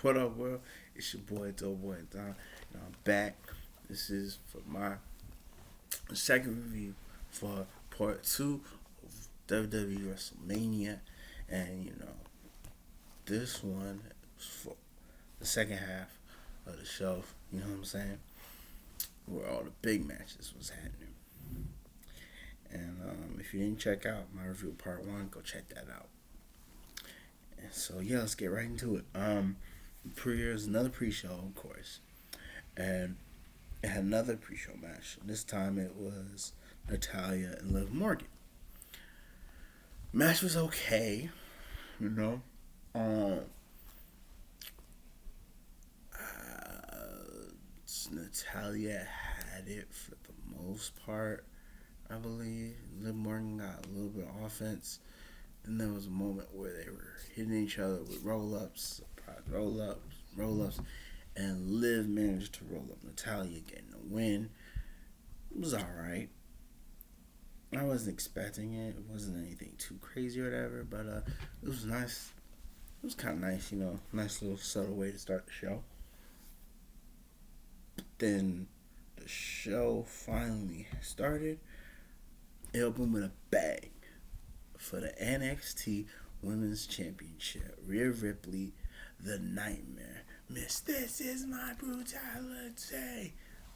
What up, world? It's your boy, Doughboy Don. I'm back. This is for my second review for part two of WWE Wrestlemania. And, this one is for the second half of the show. You know what I'm saying? Where all the big matches was happening. And if you didn't check out my review of part one, go check that out. And so, yeah, let's get right into it. Here's another pre-show, of course, and it had another pre-show match. This time it was Natalya and Liv Morgan. Match was okay, you know. Natalya had it for the most part, I believe. Liv Morgan got a little bit of offense. Then there was a moment where they were hitting each other with roll-ups, roll-ups, and Liv managed to roll up Natalya, getting a win. It was alright. I wasn't expecting it. It wasn't anything too crazy or whatever, but it was nice. It was kind of nice, nice little subtle way to start the show. But then the show finally started. It opened with a bang for the NXT Women's Championship. Rhea Ripley, the Nightmare, Miss This Is My Brutality,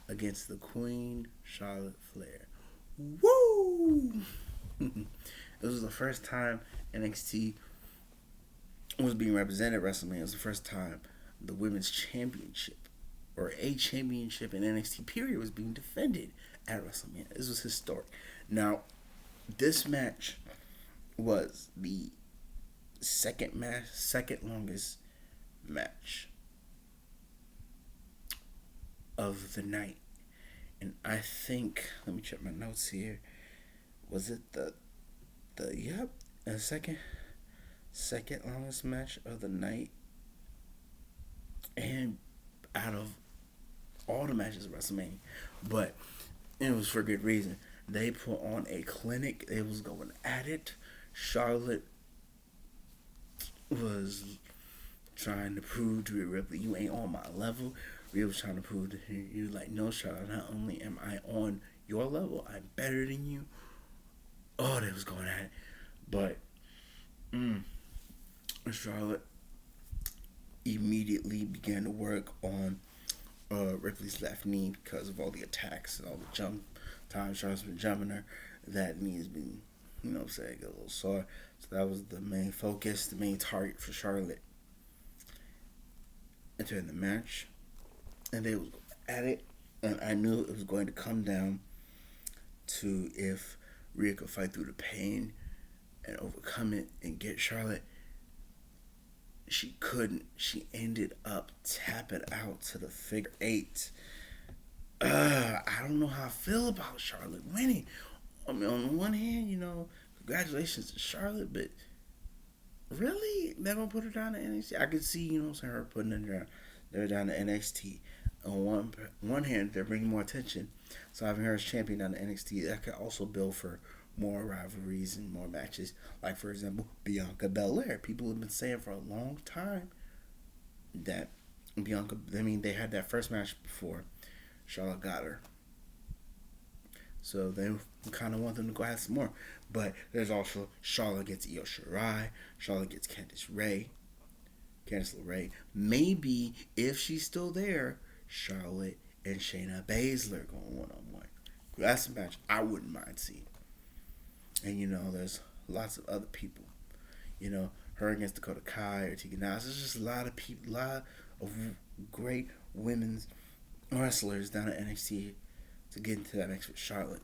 against the Queen, Charlotte Flair. Woo! It was the first time NXT was being represented at WrestleMania. It was the first time the Women's Championship, or a championship in NXT period, was being defended at WrestleMania. This was historic. Now, this match was the second longest match of the night. And I think, let me check my notes here. Was it the second longest match of the night? And out of all the matches of WrestleMania. But it was for good reason. They put on a clinic. They was going at it. Charlotte was trying to prove to Rhea Ripley, you ain't on my level. Rhea was trying to prove to her, you like, no, Charlotte, not only am I on your level, I'm better than you. Oh, they was going at it. But Charlotte immediately began to work on Ripley's left knee because of all the attacks and all the jump time Charlotte's been jumping her. That knee has been, a little sore. So that was the main focus, the main target for Charlotte entering the match. And they was at it, and I knew it was going to come down to if Rhea could fight through the pain and overcome it and get Charlotte. She couldn't. She ended up tapping out to the figure 8. I don't know how I feel about Charlotte winning. I mean, on the one hand, congratulations to Charlotte, but really, they're gonna put her down to NXT. I could see, her putting her down to NXT. On one hand, they're bringing more attention, so having her as champion down to NXT, that could also build for more rivalries and more matches. Like, for example, Bianca Belair. People have been saying for a long time that Bianca. I mean, they had that first match before Charlotte got her. So they kind of want them to go have some more. But there's also Charlotte gets Io Shirai. Charlotte gets Candice LeRae. Maybe, if she's still there, Charlotte and Shayna Baszler going one-on-one. That's a match I wouldn't mind seeing. And, there's lots of other people. Her against Dakota Kai or Tegan Nox. There's just a lot of people, a lot of great women's wrestlers down at NXT to get into that match with Charlotte.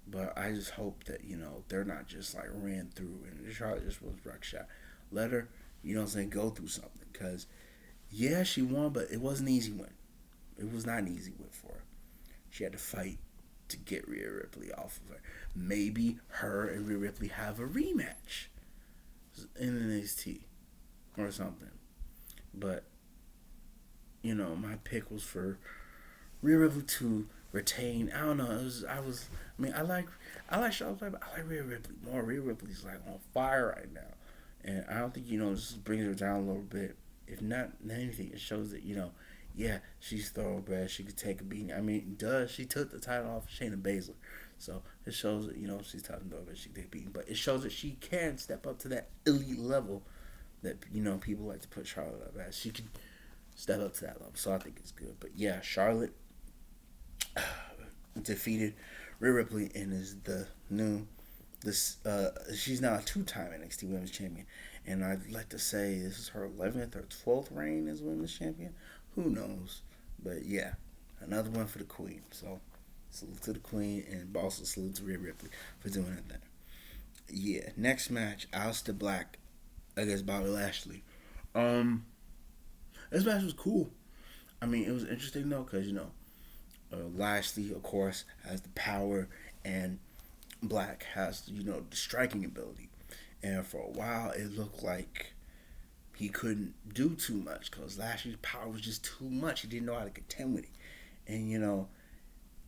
But I just hope that, they're not just like ran through and Charlotte just was wreck shot. Let her, go through something. Because, yeah, she won, but it wasn't an easy win. It was not an easy win for her. She had to fight to get Rhea Ripley off of her. Maybe her and Rhea Ripley have a rematch in NXT or something. But, my pick was for Rhea Ripley to retain. I don't know. I like Charlotte, but I like Rhea Ripley more. Rhea Ripley's like on fire right now, and I don't think this brings her down a little bit if not anything, it shows that, yeah, she's thoroughbred. She could take a beating. I mean, she took the title off of Shayna Baszler. So it shows that, she's tough and thoroughbred. She can take a beating. But it shows that she can step up to that elite level that, people like to put Charlotte up at. She can step up to that level. So I think it's good. But yeah, Charlotte defeated Rhea Ripley and is the new she's now a two-time NXT Women's Champion, and I'd like to say this is her 11th or 12th reign as Women's Champion. Who knows? But yeah, another one for the Queen. So salute to the Queen, and also salute to Rhea Ripley for doing that. Yeah, next match, Aleister Black against Bobby Lashley. This match was cool. I mean, it was interesting though, because Lashley, of course, has the power, and Black has, the striking ability. And for a while, it looked like he couldn't do too much because Lashley's power was just too much. He didn't know how to contend with it. And,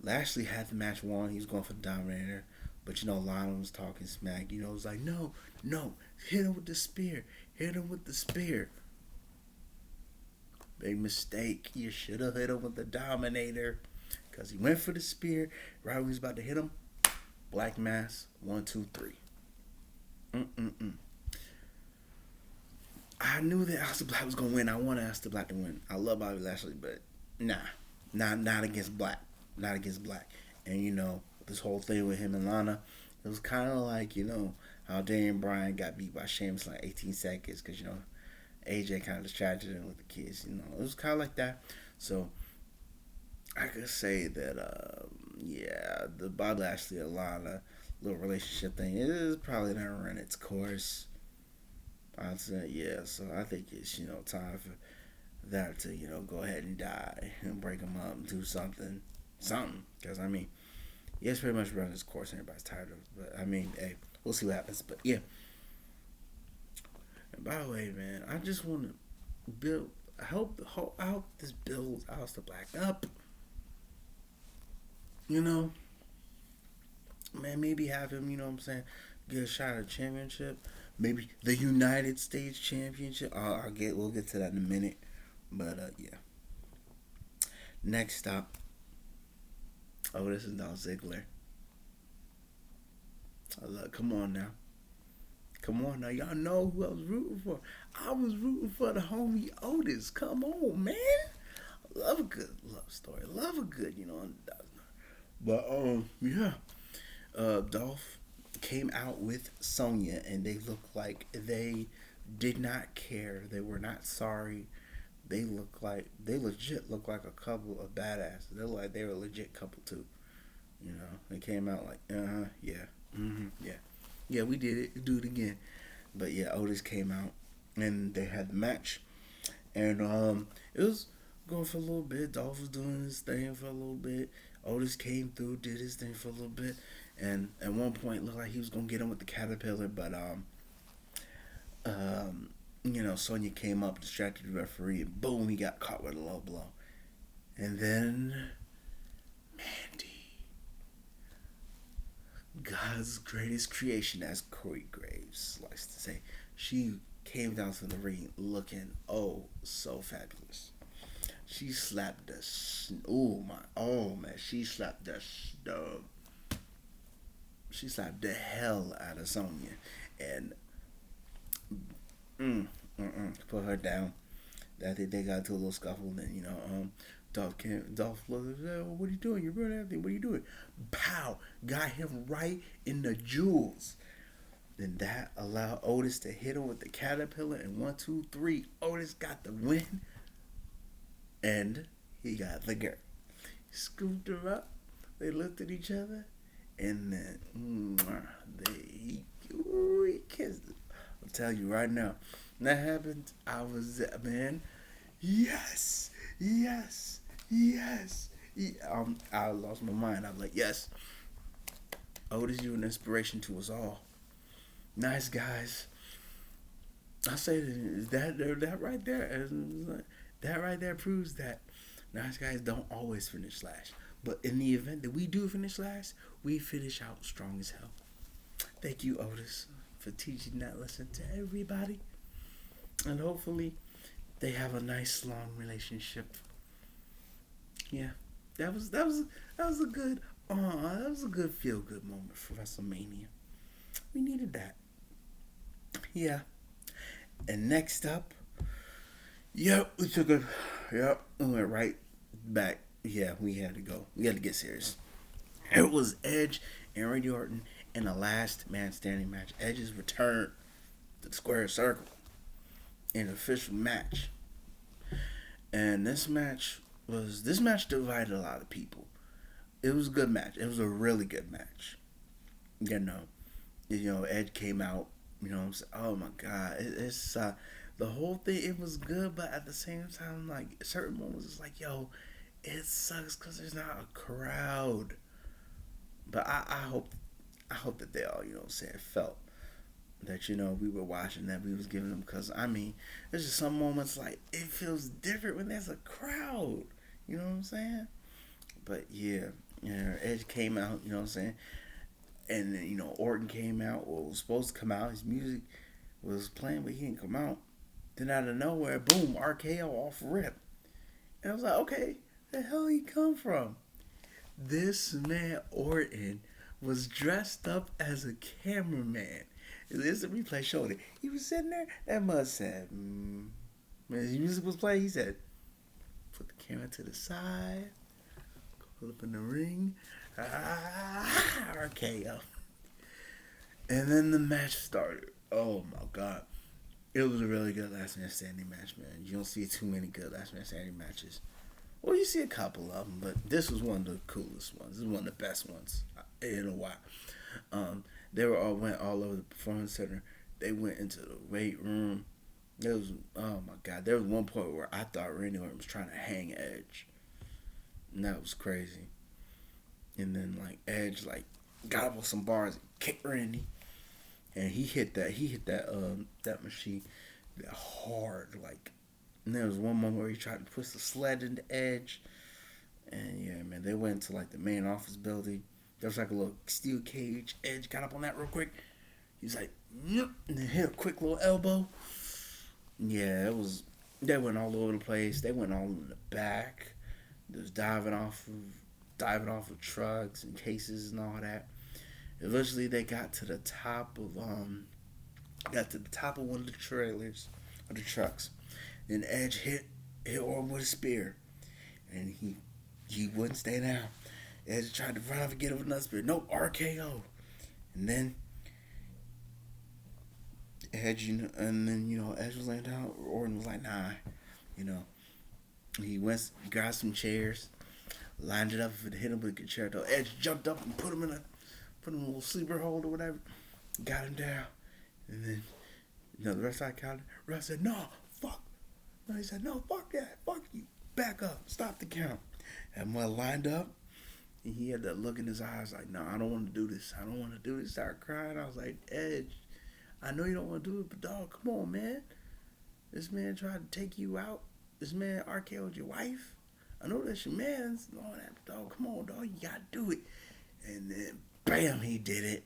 Lashley had the match won. He was going for the Dominator. But, Lionel was talking smack. It was like, no, hit him with the spear. Hit him with the spear. Big mistake. You should have hit him with the Dominator. Because he went for the spear. Right when he was about to hit him, Black Mass, 1, 2, 3. I knew that Aleister Black was gonna win. I want Aleister Black to win. I love Bobby Lashley, but not against Black. Not against Black. And this whole thing with him and Lana, it was kind of like how Daniel Bryan got beat by Sheamus in like 18 seconds because AJ kind of distracted him with the kids. It was kind of like that. So I could say that the Bobby Lashley and Lana little relationship thing is probably not run its course. I'd say, yeah, so I think it's, time for that to, go ahead and die and break them up and do something. Because, it's pretty much run its course. Everybody's tired of it. But, hey, we'll see what happens. But, yeah. And by the way, man, I just want to help this builds Aleister Black up. Man, maybe have him, get a shot at a championship. Maybe the United States Championship. We'll get to that in a minute. But yeah. Next up. Oh, this is now Ziggler. Come on now. Y'all know who I was rooting for. I was rooting for the homie Otis. Come on, man. Love a good love story. Love a good, But yeah. Dolph came out with Sonya, and they looked like they did not care. They were not sorry. They legit look like a couple of badasses. They look like they were a legit couple too. They came out like, yeah, yeah, we did it. Do it again. But yeah, Otis came out, and they had the match, and it was going for a little bit. Dolph was doing his thing for a little bit. Otis came through, did his thing for a little bit. And at one point, it looked like he was going to get him with the caterpillar, but, Sonya came up, distracted the referee, and boom, he got caught with a low blow. And then, Mandy, God's greatest creation, as Corey Graves likes to say, she came down to the ring looking, so fabulous. She slapped she slapped the hell out of Sonya and put her down. I think they got into a little scuffle. Then Dolph looked, what are you doing? You're ruining everything. What are you doing? Pow! Got him right in the jewels. Then that allowed Otis to hit him with the caterpillar, and 1, 2, 3. Otis got the win, and he got the girl. He scooped her up. They looked at each other. And then he kissed it. I'll tell you right now, when that happened, I was man. Yes. I lost my mind. I was like, yes. Otis, you're an inspiration to us all. Nice guys. I say that right there. That right there proves that nice guys don't always finish last. But in the event that we do finish last, we finish out strong as hell. Thank you, Otis, for teaching that lesson to everybody. And hopefully they have a nice long relationship. Yeah, that was a good that was a good feel good moment for WrestleMania. We needed that. Yeah. And next up, yep, we took a yep, we went right back. Yeah, we had to go. We had to get serious. It was Edge and Randy Orton in a last man standing match. Edge's return to the square circle in an official match. And this match divided a lot of people. It was a good match. It was a really good match. Edge came out. Oh my God, it's the whole thing. It was good, but at the same time, like certain moments, it's like, yo, it sucks because there's not a crowd. But I hope that they all, felt that we were watching that we was giving them, because there's just some moments like it feels different when there's a crowd. You know what I'm saying? But yeah, Edge came out. You know what I'm saying? And then, Orton came out, or was supposed to come out. His music was playing, but he didn't come out. Then out of nowhere, boom, RKO off rip. And I was like, okay, the hell he come from? This man Orton was dressed up as a cameraman. This the replay showed it. He was sitting there. That must said, when his music was playing, he said, put the camera to the side, pull up in the ring. RKO. And then the match started. Oh my God. It was a really good last man standing match, man. You don't see too many good last man standing matches. Well, you see a couple of them, but this was one of the coolest ones. This is one of the best ones in a while. They went all over the performance center. They went into the weight room. Oh my God. There was one point where I thought Randy Orton was trying to hang Edge. And that was crazy. And then Edge got up on some bars and kicked Randy. And he hit that machine that hard. And there was one moment where he tried to push the sled into Edge. And yeah, man, they went to the main office building. There was a little steel cage. Edge got up on that real quick. He was yep, and then hit a quick little elbow. Yeah, they went all over the place. They went all in the back. They was diving off of trucks and cases and all that. Eventually, they got to the top of one of the trailers of the trucks. Then Edge hit Orton with a spear, and he wouldn't stay down. Edge tried to run off and get him with another spear. Nope, RKO. And then Edge, Edge was laying down. Orton was like, nah, He got some chairs, lined it up and hit him with a concerto. Edge jumped up and put him in a little sleeper hold or whatever. Got him down. And then, the rest I counted. Ref said, no, fuck. No, he said, no, fuck that. Fuck you. Back up. Stop the count. And when lined up, and he had that look in his eyes like, no, I don't want to do this. I don't want to do this. Started crying. I was like, Edge, I know you don't want to do it, but dog, come on, man. This man tried to take you out. This man RKO'd your wife. I know that's your man's and all that, but dog, come on, dog, you gotta do it. And then, bam, he did it.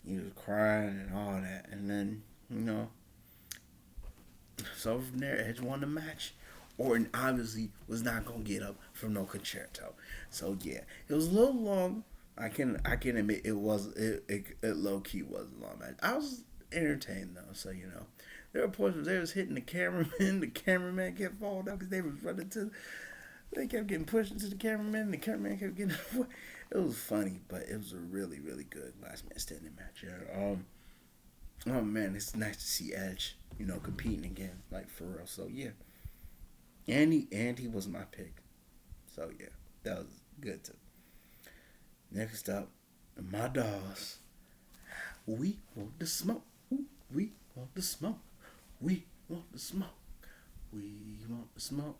He was crying and all that. And then, so from there, Edge won the match. Orton obviously was not gonna get up from no concerto. So yeah, it was a little long. I can admit it low key was a long match. I was entertained though, so there were points where they was hitting the cameraman. The cameraman kept falling down because they was running to. They kept getting pushed into the cameraman. The cameraman kept getting. It was funny, but it was a really, really good last man standing match. Yeah. Oh man, it's nice to see Edge, competing again, for real. So yeah. And he was my pick. So yeah, that was good too. Next up, my dogs. We want the smoke. We want the smoke. We want the smoke. We want the smoke.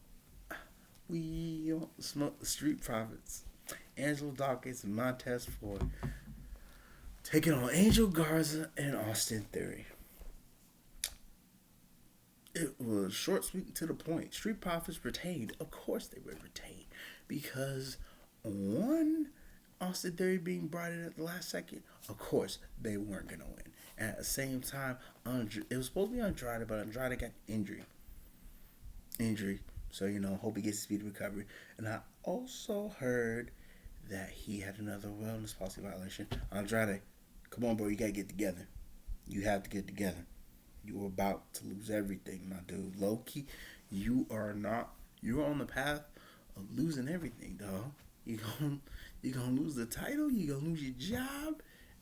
We want the smoke. The Street Profits. Angelo Dawkins and Montez Ford taking on Angel Garza and Austin Theory. It was short, sweet, and to the point. Street Profits retained. Of course they were retained. Because one, Austin Theory being brought in at the last second, of course they weren't going to win. And at the same time, it was supposed to be Andrade, but Andrade got injured. injury. So, hope he gets a speedy recovery. And I also heard that he had another wellness policy violation. Andrade, come on, bro, you gotta get together. You have to get together. You are about to lose everything, my dude. Low key, you are not. You're on the path of losing everything, dog. You gonna lose the title. You gonna lose your job,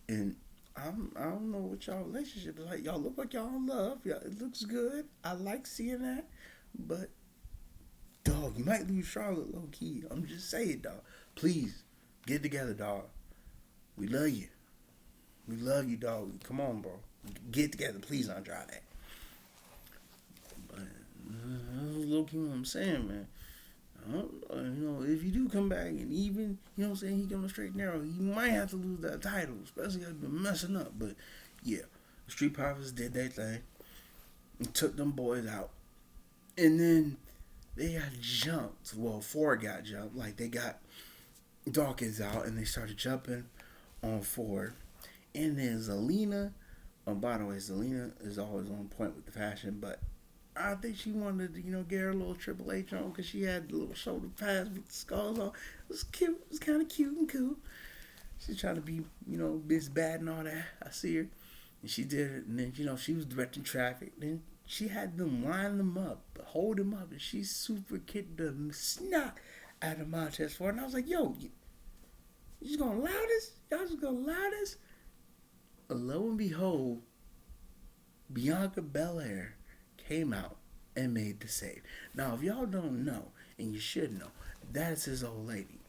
and I don't know what y'all relationship is like. Y'all look like y'all in love. Y'all, it looks good. I like seeing that, but dog, you might lose Charlotte low key. I'm just saying, dog. Please get together, dog. We love you. We love you, dog. Come on, bro. Get together, please. Andrade. But low key, what I'm saying, man. If you do come back and even, saying, he on the straight and narrow, he might have to lose that title, especially if he's been messing up. But yeah, Street Profits did their thing and took them boys out, and then they got jumped. Well, Ford got jumped. Like, they got Dawkins out, and they started jumping on Ford, and then Zelina. Oh, by the way, Zelina is always on point with the fashion, but I think she wanted to, get her little Triple H on because she had the little shoulder pads with the skulls on. It was cute. It was kind of cute and cool. She's trying to be, Miss Bad and all that. I see her. And she did it. And then, she was directing traffic. Then she had them line them up, hold them up. And she super kicked the snot out of Montez Ford. And I was like, yo, you just going to allow this? Y'all just going to allow this? Lo and behold, Bianca Belair came out and made the save. Now, if y'all don't know, and you should know, that is his old lady.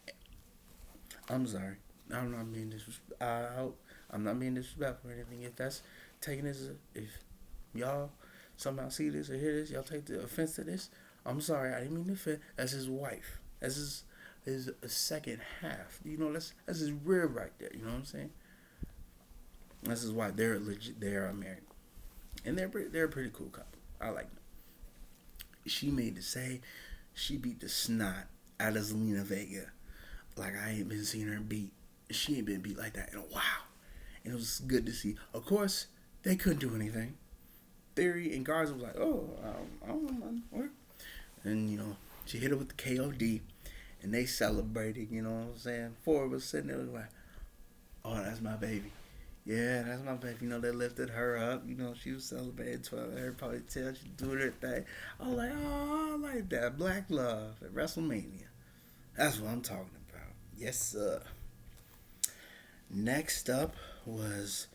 I'm sorry. I'm not being disrespectful. I'm not being disrespectful or anything. If that's taking this, if y'all somehow see this or hear this, y'all take the offense to this, I'm sorry. I didn't mean to offend. That's his wife. That's his second half. That's his rib right there. You know what I'm saying? That's his wife. They're legit. They are married, and they're a pretty cool couple. I like them. She made the save. She beat the snot out of Zelina Vega. Like, I ain't been seeing her beat. She ain't been beat like that in a while. And it was good to see. Of course, they couldn't do anything. Theory and Garza was like, I don't know. And, she hit her with the KOD. And they celebrated, you know what I'm saying? Ford was sitting there like, oh, that's my baby. Yeah, that's my baby. They lifted her up. She was celebrating 12. Her probably tell she doing her thing. I was like, oh, I like that. Black love at WrestleMania. That's what I'm talking about. Yes, sir. Next up was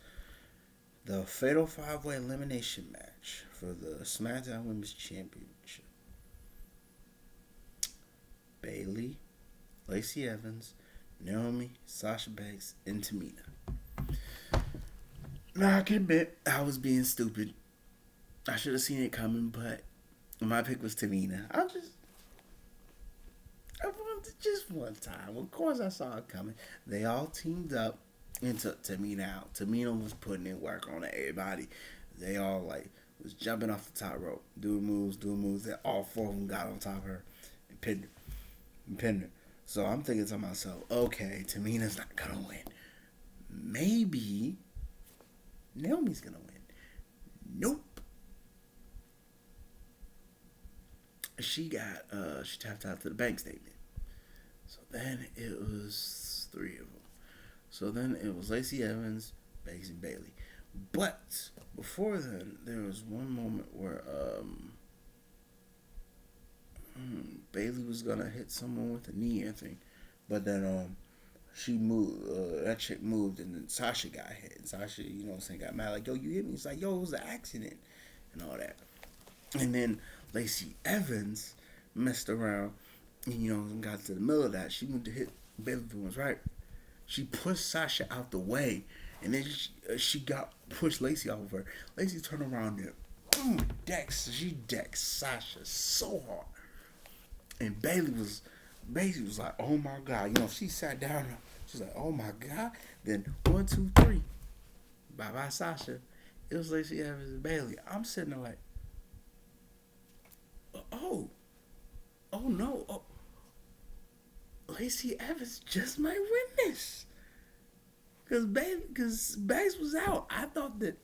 the Fatal 5-Way Elimination match for the SmackDown Women's Championship. Bayley, Lacey Evans, Naomi, Sasha Banks, and Tamina. Now, I can admit, I was being stupid. I should have seen it coming, but my pick was Tamina. I wanted just one time. Of course, I saw it coming. They all teamed up and took Tamina out. Tamina was putting in work on everybody. They all, was jumping off the top rope, doing moves. Then all four of them got on top of her and pinned her. So I'm thinking to myself, okay, Tamina's not going to win. Maybe Naomi's gonna win. Nope. She tapped out to the bank statement. So then it was three of them. So then it was Lacey Evans, Banks, and Bayley. But before then, there was one moment where Bayley was gonna hit someone with a knee, I think. But then she moved, that chick moved, and then Sasha got hit. And Sasha, got mad, like, yo, you hit me. It's like, yo, it was an accident, and all that. And then Lacey Evans messed around, and, got to the middle of that. She went to hit Bayley once, right? She pushed Sasha out the way, and then she got pushed Lacey off of her. Lacey turned around and she decked Sasha so hard. And Bayley was like, oh my God. She sat down. She's like, oh my God. Then 1, 2, 3. Bye-bye, Sasha. It was Lacey Evans and Bayley. I'm sitting there like, oh no. Lacey Evans just might win this. Because Banks was out. I thought that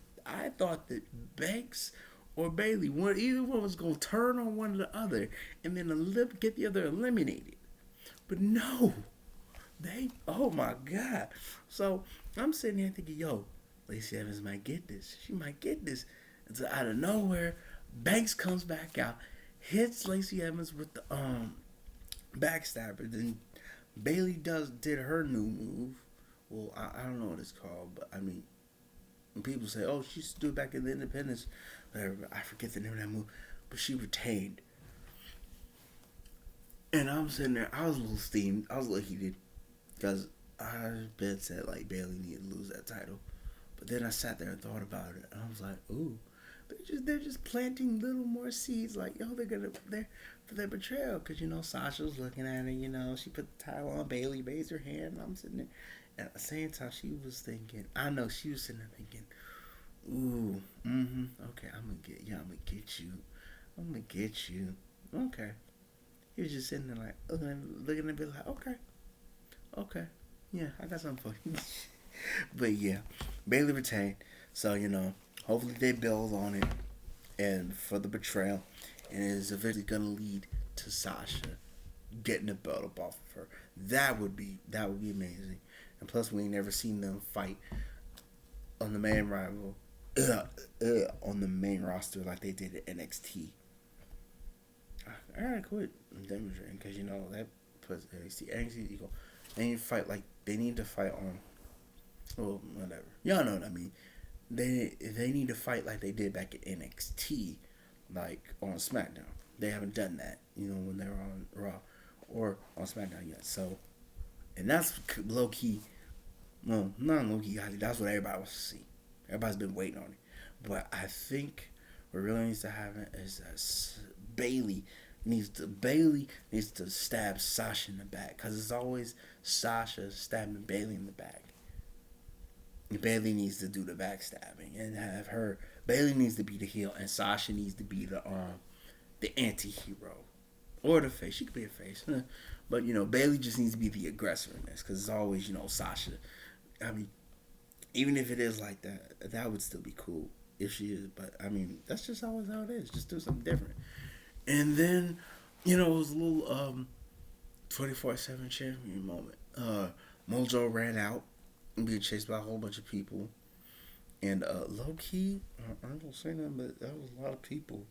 Banks or Bailey. Either one was gonna turn on one or the other, and then get the other eliminated. But no, they. Oh my god! So I'm sitting here thinking, yo, Lacey Evans might get this. She might get this. And so out of nowhere, Banks comes back out, hits Lacey Evans with the backstabber. Then Bailey did her new move. Well, I don't know what it's called, but I mean, when people say, "Oh, she stood back in the Independence," whatever, I forget the name of that move, but she retained. And I'm sitting there, I was a little steamed, I was a little heated, because I been said like Bailey needed to lose that title, but then I sat there and thought about it, and I was like, ooh, they're just planting little more seeds, like yo, they're for their betrayal, because Sasha was looking at her, she put the title on, Bailey raised her hand, and I'm sitting there. At the same time, she was thinking, I know she was sitting there thinking, ooh, okay, I'm gonna get you. Okay. He was just sitting there like, looking at me like, okay, yeah, I got something for you. But yeah, Bailey retained. So, hopefully they build on it and for the betrayal. And it is eventually gonna lead to Sasha getting the belt up off of her. That would be amazing. And plus, we ain't never seen them fight on the main on the main roster like they did at NXT. I gotta quit demonstrating because that puts NXT equal. They need to fight like they need to fight on. Well, whatever. Y'all know what I mean. They need to fight like they did back at NXT, like on SmackDown. They haven't done that, when they were on Raw or on SmackDown yet. So. And that's low key. Well, not low key. That's what everybody wants to see. Everybody's been waiting on it. But I think what really needs to happen is that Bailey needs to stab Sasha in the back, because it's always Sasha stabbing Bailey in the back. And Bailey needs to do the backstabbing and have her. Bailey needs to be the heel, and Sasha needs to be the anti-hero or the face. She could be a face. But, Bailey just needs to be the aggressor in this, because it's always, Sasha. I mean, even if it is like that, that would still be cool if she is. But, I mean, that's just always how it is. Just do something different. And then, it was a little 24/7 champion moment. Mojo ran out and being chased by a whole bunch of people. And low-key, I ain't gonna say nothing, but that was a lot of people.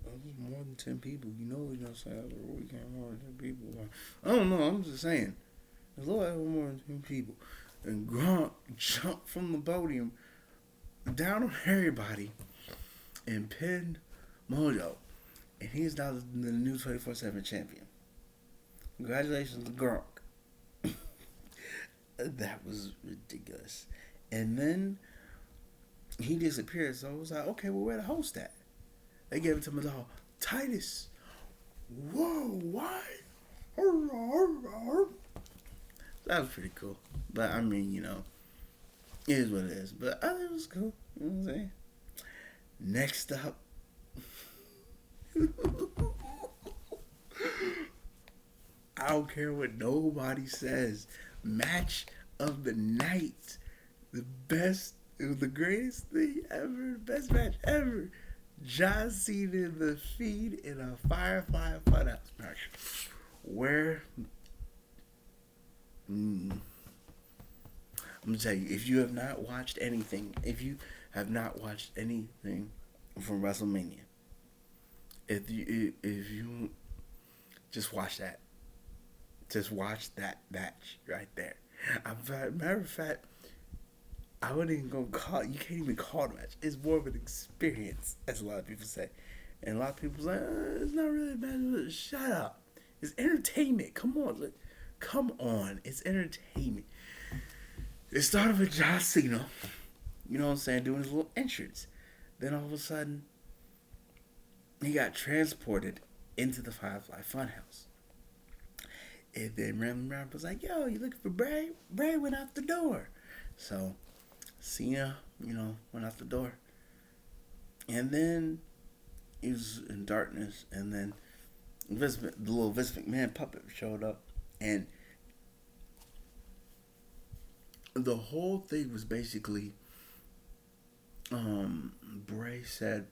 That was more than 10 people. What I'm saying? We can't more than 10 people. I don't know. I'm just saying. There's a lot more than 10 people. And Gronk jumped from the podium down on everybody and pinned Mojo. And he's now the new 24/7 champion. Congratulations to Gronk. That was ridiculous. And then he disappeared. So I was like, okay, well, where the host at? They gave it to my dog, Titus. Whoa, why? That was pretty cool. But, I mean, it is what it is. But I think it was cool. You know what I'm saying? Next up. I don't care what nobody says. Match of the night. It was the greatest thing ever. Best match ever. John Cena in the feed in a Firefly Funhouse match. Where I'm gonna tell you, if you have not watched anything from WrestleMania, if you just watch that. Just watch that match right there. Matter of fact, I wouldn't even go call it. You can't even call it a match. It's more of an experience, as a lot of people say. And a lot of people say, it's not really a match. Shut up. It's entertainment. Come on. It's entertainment. It started with John Cena, doing his little entrance. Then all of a sudden, he got transported into the Firefly Funhouse. And then Ramsey was like, yo, you looking for Bray? Bray went out the door. So, Cena, went out the door. And then he was in darkness. And then the little Vince McMahon puppet showed up. And the whole thing was basically, Bray said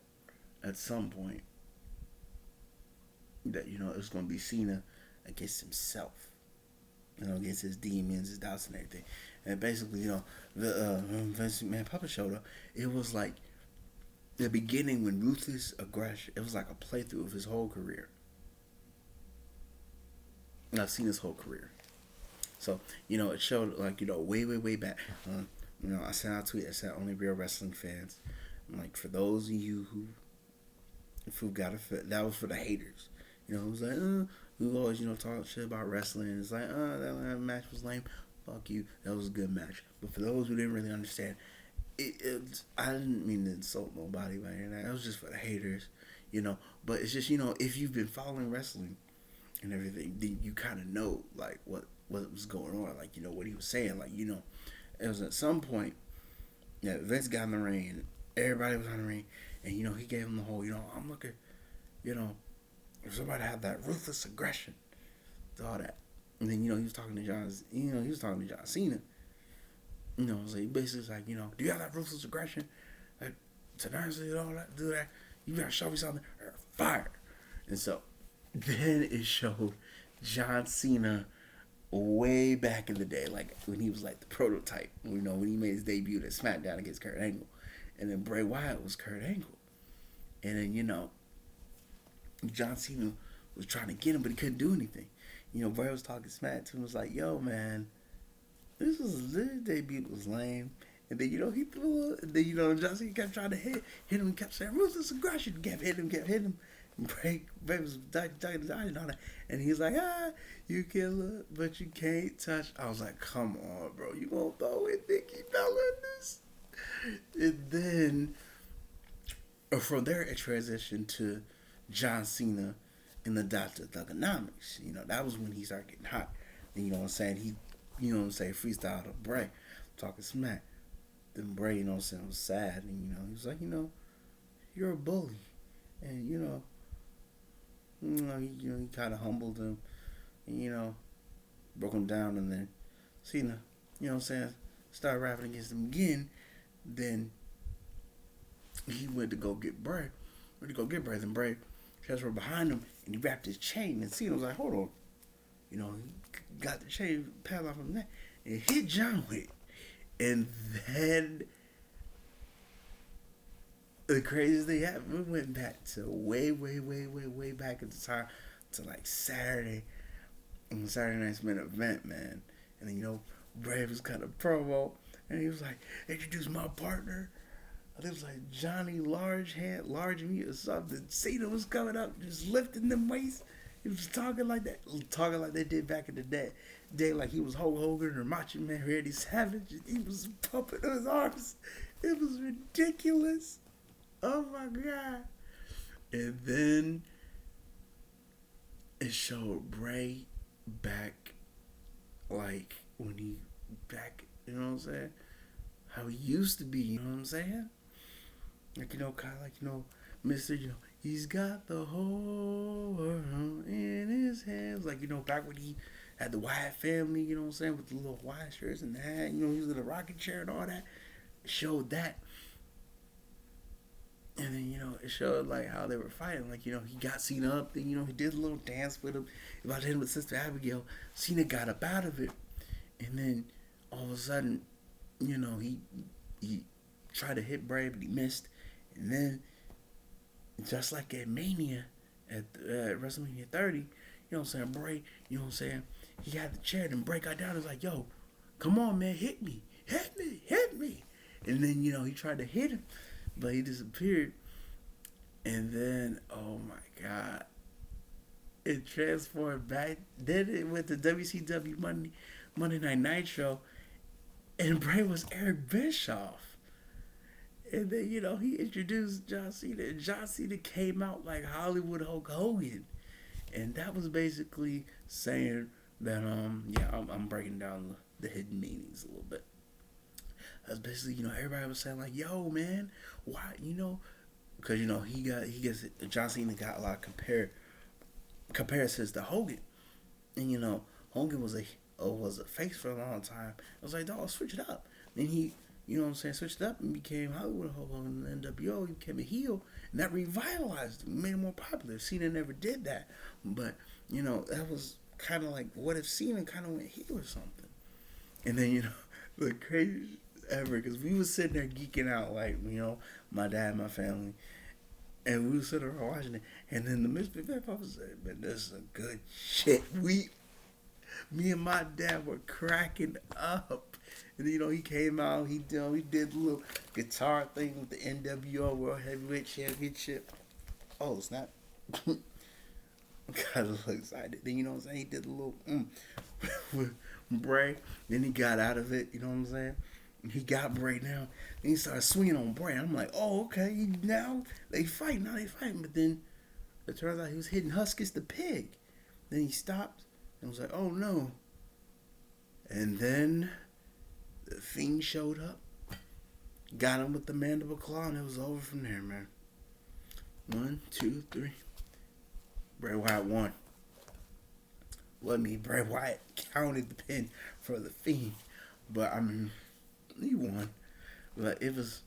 at some point that it's going to be Cena against himself, against his demons, his doubts, and everything. And basically, the Vince McMahon puppet show, though, it was like the beginning when ruthless aggression. It was like a playthrough of his whole career. And I've seen his whole career. So, it showed, like, way, way, way back. I sent out a tweet. I said, only real wrestling fans. I'm like, for those of you who got it, that was for the haters. Who's like, who always, talk shit about wrestling. It's like, that match was lame. Fuck you. That was a good match. But for those who didn't really understand, I didn't mean to insult nobody by that. It was just for the haters, But it's just, if you've been following wrestling and everything, then you kind of know, like, what was going on. Like, what he was saying. Like, it was at some point that Vince got in the ring and everybody was on the ring. And, he gave him the whole, I'm looking, if somebody had that ruthless aggression, all that. And then, he was talking to John Cena. So he basically was like, do you have that ruthless aggression? Like, to nurse it, all that, do that. You gotta show me something. Or fire. And so, then it showed John Cena way back in the day, like when he was like the prototype. When he made his debut at SmackDown against Kurt Angle. And then Bray Wyatt was Kurt Angle. And then, John Cena was trying to get him, but he couldn't do anything. Bray was talking smack to him, was like, yo, man, this debut was lame. And then, he threw it. And then, John Cena kept trying to hit him, and kept saying, ruthless aggression. Kept hitting him. And Bray was dying and all that. And he's like, you can look, but you can't touch. I was like, come on, bro. You gonna throw it, Nikki Bella in this? And then, from there, it transitioned to John Cena in the Dr. Thugonomics. That was when he started getting hot. And he, freestyled to Bray, talking smack. Then Bray, was sad. And, he was like, you're a bully. And, he kind of humbled him. And, broke him down. And then Cena, started rapping against him again. Then he went to go get Bray. Then Bray transferred behind him, and he wrapped his chain. And Cena was like, hold on. He got the chain padlocked from that and hit John with it. And then the craziest thing happened. We went back to way, way, way, way, way back at the time to like Saturday night's main event, man. And then, Bray was kind of promo, and he was like, introduce my partner. I think it was like Johnny Large Me or something. Cena was coming up, just lifting them weights. He was talking like that, talking like they did back in the day, like he was Hulk Hogan or Macho Man Randy Savage. He was pumping his arms. It was ridiculous. Oh my God. And then it showed Bray back, like when he back, you know what I'm saying? How he used to be, you know what I'm saying? Like, kind of like, Mr., he's got the whole world in his hands. Like, back when he had the Wyatt family, you know what I'm saying, with the little Wyatt shirts and the hat, he was in a rocking chair and all that. It showed that. And then, it showed, like, how they were fighting. Like, he got Cena up, and, he did a little dance with him. About to hit him with Sister Abigail. Cena got up out of it. And then, all of a sudden, he tried to hit Bray, but he missed. And then, just like at Mania, at WrestleMania 30, Bray, he had the chair, and Bray got down and was like, yo, come on, man, hit me. And then, he tried to hit him, but he disappeared. And then, oh my God, it transformed back. Then it went to WCW Monday Night Nitro, and Bray was Eric Bischoff. And then, he introduced John Cena, and John Cena came out like Hollywood Hulk Hogan. And that was basically saying that, I'm breaking down the hidden meanings a little bit. That's basically, everybody was saying like, yo, man, why, because, John Cena got a lot of comparisons to Hogan. And, Hogan was a face for a long time. I was like, dog, switch it up. Then he, switched it up and became Hollywood Hulk Hogan in the NWO. He became a heel. And that revitalized him, made him more popular. Cena never did that. But, that was kind of like, what if Cena kind of went heel or something? And then, the craziest ever, because we was sitting there geeking out, like, my dad and my family, and we was sitting there watching it, and then the Mr. Papa said, man, this is a good shit. Me and my dad were cracking up. And, he came out, he did a little guitar thing with the NWO World Heavyweight Championship. Oh, snap. Got a little excited. Then, what I'm saying? He did a little with Bray. Then he got out of it, you know what I'm saying? He got Bray now. Then he started swinging on Bray. I'm like, oh, okay. Now they fight. But then it turns out he was hitting Huskus the Pig. Then he stopped and was like, oh, no. And then the Fiend showed up. Got him with the mandible claw, and it was over from there, man. 1, 2, 3. Bray Wyatt won. Bray Wyatt counted the pin for the Fiend. But, he won. But it was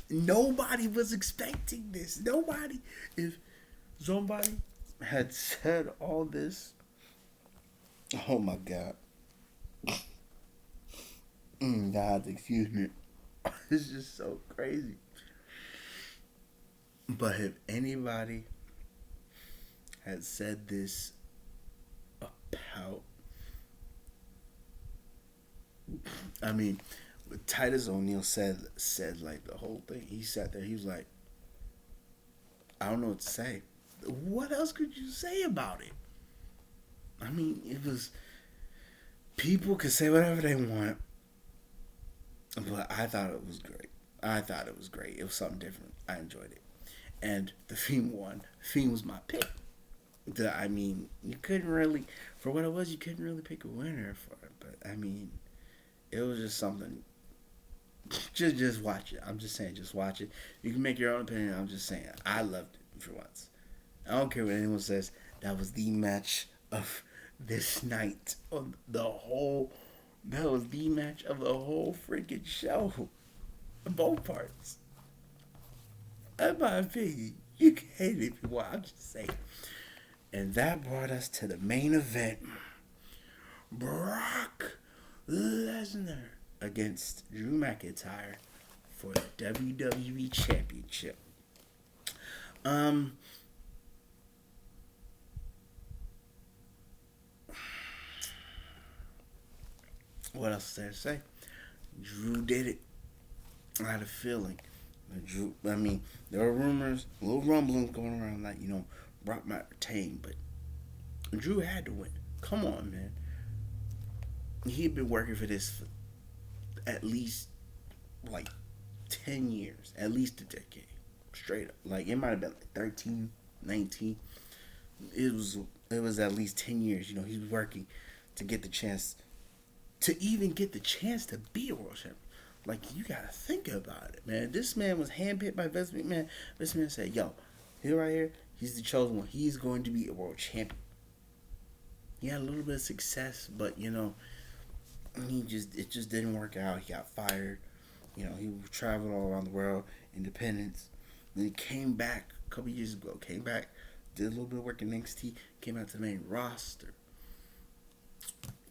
nobody was expecting this. Nobody. If somebody had said all this, oh my God. God, excuse me. It's just so crazy. But if anybody had said this about, what Titus O'Neil said like the whole thing. He sat there. He was like, I don't know what to say. What else could you say about it? It was, people could say whatever they want, but I thought it was great. It was something different. I enjoyed it. And the Fiend won. Fiend was my pick. You couldn't really, for what it was, you couldn't really pick a winner for it. But, it was just something. Just watch it. I'm just saying, just watch it. You can make your own opinion. I'm just saying, I loved it for once. I don't care what anyone says. That was the match of this night. That was the match of the whole freaking show. Both parts. In my opinion, you can hate it if you want. I'm just saying. And that brought us to the main event. Brock Lesnar against Drew McIntyre for the WWE Championship. What else is there to say? Drew did it. I had a feeling. There were rumors, little rumblings going around like, Brock might retain, but Drew had to win. Come on, man. He'd been working for this for at least, 10 years. At least a decade. Straight up. It might have been 13, 19. It was at least 10 years. He was working to get the chance, to even get the chance to be a world champion. You gotta think about it, man. This man was handpicked by Vince McMahon. Vince McMahon said, yo, here right here, he's the chosen one. He's going to be a world champion. He had a little bit of success, but, it just didn't work out. He got fired. He traveled all around the world, independence. Then he came back a couple years ago. Did a little bit of work in NXT. Came out to the main roster.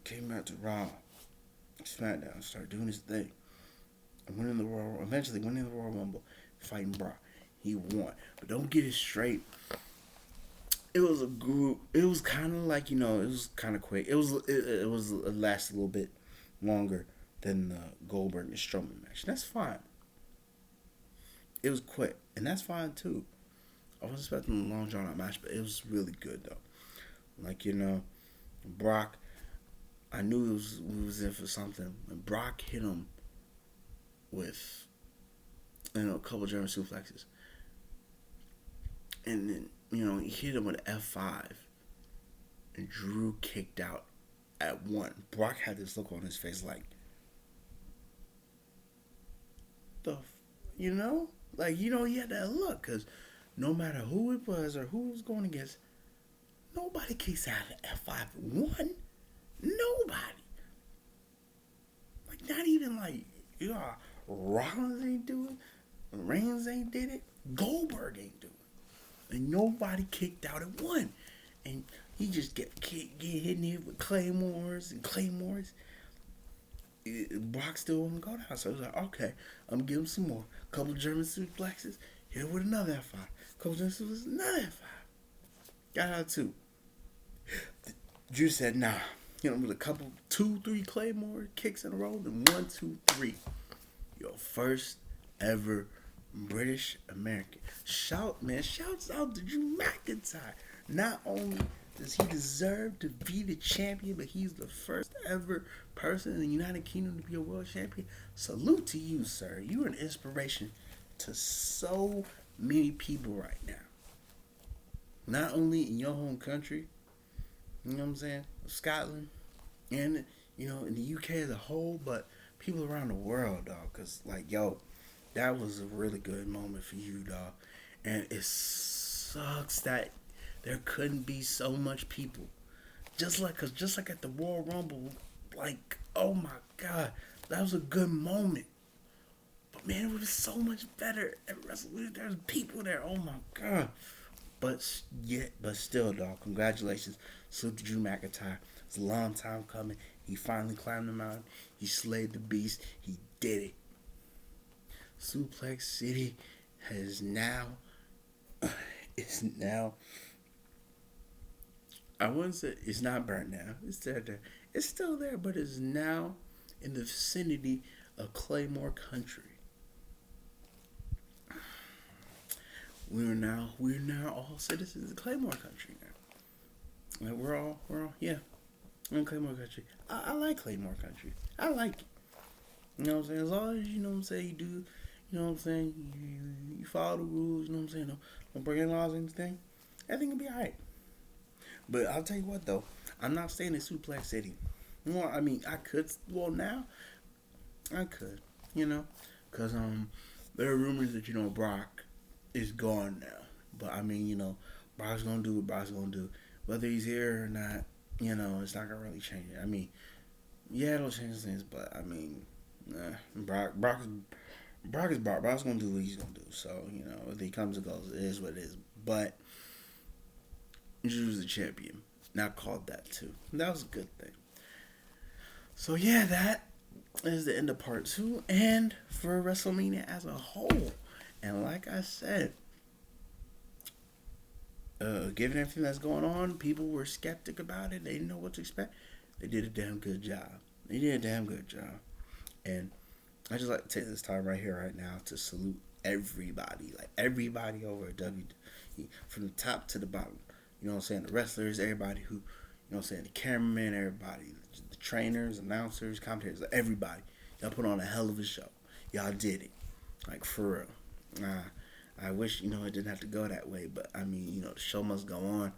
Came out to Raw, SmackDown. Started doing his thing. Eventually winning the Royal Rumble, fighting Brock. He won. But don't get it straight. It was a group. It was kind of like, it was kind of quick. It lasted a little bit longer than the Goldberg and Strowman match. That's fine. It was quick. And that's fine, too. I wasn't expecting a long drawn-out match, but it was really good, though. Brock, I knew we was in for something. When Brock hit him with, a couple German suplexes. And then, he hit him with an F5. And Drew kicked out at 1. Brock had this look on his face he had that look. Because no matter who it was or who was going against, nobody kicks out an F5 at 1. Nobody. Not even Rollins ain't doing. Reigns ain't did it. Goldberg ain't do it. And nobody kicked out at one. And he just get hit in here with claymores and claymores. Brock still won't go down. So I was like, okay, I'm gonna give him some more. Couple of German suplexes. Hit it with another F5. Couple German suplexes, another F5. Got out 2. Drew said, nah. You know, with a couple, 2, 3 Claymore kicks in a row, then 1, 2, 3. Your first ever British American. Shouts out to Drew McIntyre. Not only does he deserve to be the champion, but he's the first ever person in the United Kingdom to be a world champion. Salute to you, sir. You're an inspiration to so many people right now. Not only in your home country, you know what I'm saying, Scotland, and, you know, in the UK as a whole, but people around the world, dog. Because, like, yo, that was a really good moment for you, dog. And it sucks that there couldn't be so much people. Just like at the Royal Rumble, like, oh my God, that was a good moment. But man, it was so much better at WrestleMania. There's people there, oh my God. But still, dog, congratulations. Salute to Drew McIntyre. It's a long time coming. He finally climbed the mountain. He slayed the beast. He did it. Suplex City is now, I wouldn't say it's not burnt now. It's there. It's still there, but it's now in the vicinity of Claymore Country. We're now all citizens of Claymore Country now. Like we're all we're in Claymore Country. I like Claymore Country. I like it. You know what I'm saying? As long as, you know what I'm saying, you do, you know what I'm saying, you follow the rules, you know what I'm saying, don't break any laws or anything, everything will be alright. But I'll tell you what though, I'm not staying in Suplex City. Well, I mean, I could, well now, I could, you know, because there are rumors that, you know, Brock is gone now. But I mean, you know, Brock's going to do what Brock's going to do. Whether he's here or not, you know, it's not going to really change it. I mean, yeah, it'll change things, but I mean, Brock is Brock. Brock's going to do what he's going to do. So, you know, if he comes and goes, it is what it is. But Drew's the champion. Now called that too. That was a good thing. So yeah, that is the end of part 2 and for WrestleMania as a whole. And like I said, given everything that's going on, people were skeptic about it. They didn't know what to expect. They did a damn good job. And I just like to take this time right here, right now, to salute everybody. Like everybody over at WWE, from the top to the bottom. You know what I'm saying? The wrestlers, everybody who, you know what I'm saying, the cameramen, everybody, the trainers, announcers, commentators, everybody. Y'all put on a hell of a show. Y'all did it. Like, for real. I wish, you know, it didn't have to go that way, but, I mean, you know, the show must go on.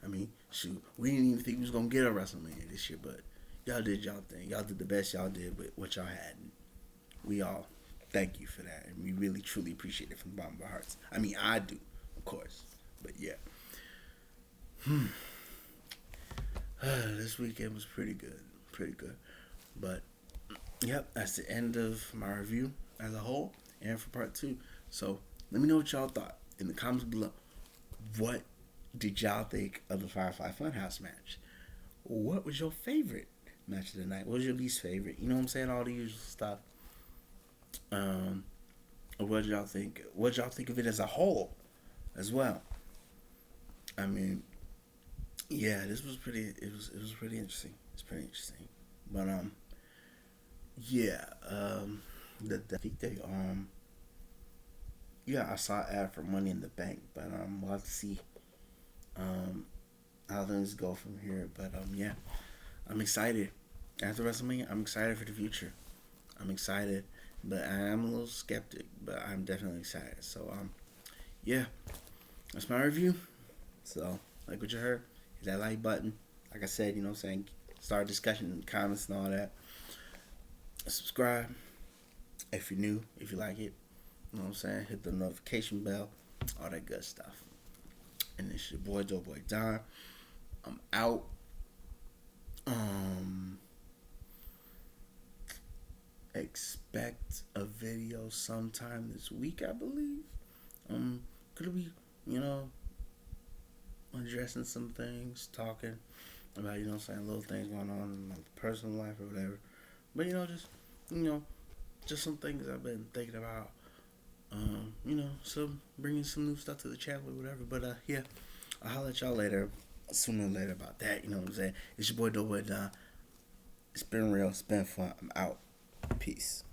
I mean, shoot, we didn't even think we was going to get a WrestleMania this year, but y'all did y'all thing. Y'all did the best y'all did with what y'all had. And we all thank you for that, and we really, truly appreciate it from the bottom of our hearts. I mean, I do, of course, but yeah. This weekend was pretty good. But, yep, that's the end of my review as a whole and for part 2. So, let me know what y'all thought in the comments below. What did y'all think of the Firefly Funhouse match? What was your favorite match of the night? What was your least favorite? You know what I'm saying? All the usual stuff. What did y'all think? What did y'all think of it as a whole as well? I mean, yeah, this was pretty. It was pretty interesting. It's pretty interesting, but yeah, I think they yeah, I saw an ad for Money in the Bank, but we'll have to see how things go from here. But yeah, I'm excited. After WrestleMania, I'm excited for the future. I'm excited, but I am a little skeptic, but I'm definitely excited. So yeah, that's my review. So, like what you heard, hit that like button. Like I said, you know what I'm saying, start a discussion in the comments and all that. Subscribe if you're new, if you like it. You know what I'm saying? Hit the notification bell, all that good stuff. And it's your boy, Doughboy Don. I'm out. expect a video sometime this week, I believe. Could be, you know, addressing some things, talking about, saying little things going on in my personal life or whatever. But, you know, just some things I've been thinking about. Some bringing some new stuff to the channel or whatever. But, yeah, I'll holler at y'all later, sooner or later about that. You know what I'm saying? It's your boy, Doughboy Don. It's been real. It's been fun. I'm out. Peace.